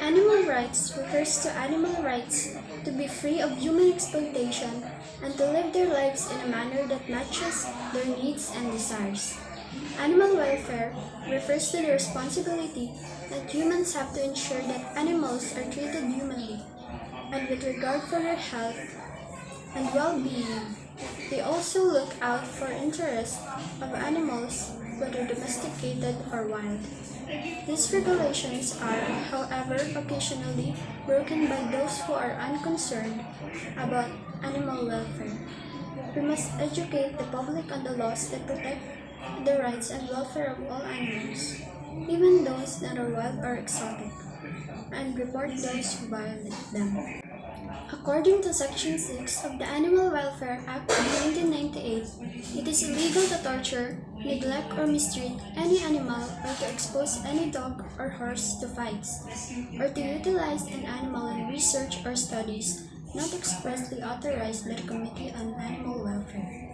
Animal rights refers to animal rights to be free of human exploitation and to live their lives in a manner that matches their needs and desires. Animal welfare refers to the responsibility that humans have to ensure that animals are treated humanly and with regard for their health and well-being. They also look out for interests of animals, whether domesticated or wild. These regulations are, however, occasionally broken by those who are unconcerned about animal welfare. We must educate the public on the laws that protect the rights and welfare of all animals, even those that are wild or exotic, and report those who violate them. According to Section 6 of the Animal Welfare Act of 1998, it is illegal to torture, neglect, or mistreat any animal or to expose any dog or horse to fights, or to utilize an animal in research or studies not expressly authorized by the Committee on Animal Welfare.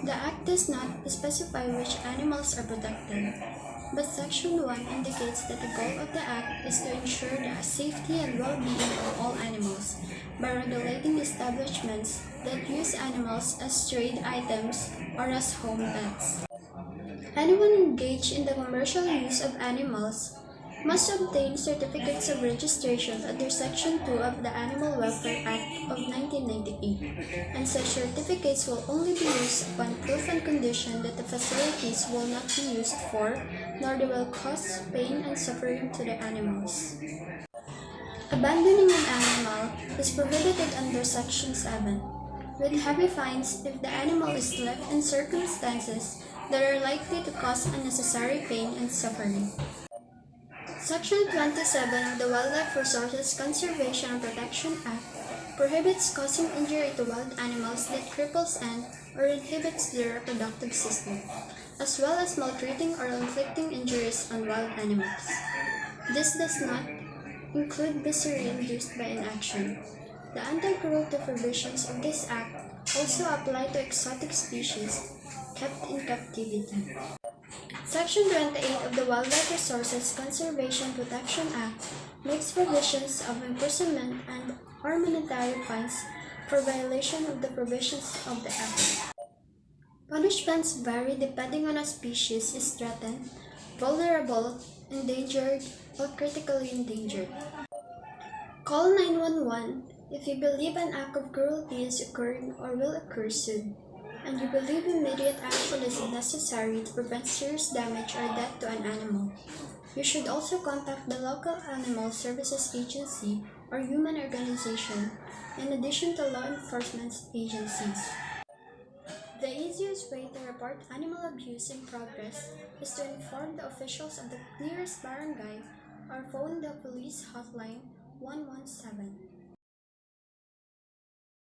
The Act does not specify which animals are protected, but Section 1 indicates that the goal of the Act is to ensure the safety and well-being of all animals by regulating establishments that use animals as trade items or as home pets. Anyone engaged in the commercial use of animals must obtain certificates of registration under Section 2 of the Animal Welfare Act of 1998, and such certificates will only be used upon proof and condition that the facilities will not be used for, nor they will cause pain and suffering to the animals. Abandoning an animal is prohibited under Section 7, with heavy fines if the animal is left in circumstances that are likely to cause unnecessary pain and suffering. Section 27 of the Wildlife Resources Conservation and Protection Act prohibits causing injury to wild animals that cripples and or inhibits their reproductive system, as well as maltreating or inflicting injuries on wild animals. This does not include misery induced by inaction. The anti-cruelty provisions of this act also apply to exotic species kept in captivity. Section 28 of the Wildlife Resources Conservation Protection Act makes provisions of imprisonment and or monetary fines for violation of the provisions of the Act. Punishments vary depending on a species is threatened, vulnerable, endangered, or critically endangered. Call 911 if you believe an act of cruelty is occurring or will occur soon, and you believe immediate action is necessary to prevent serious damage or death to an animal. You should also contact the local animal services agency or human organization, in addition to law enforcement agencies. The easiest way to report animal abuse in progress is to inform the officials of the nearest barangay or phone the police hotline 117.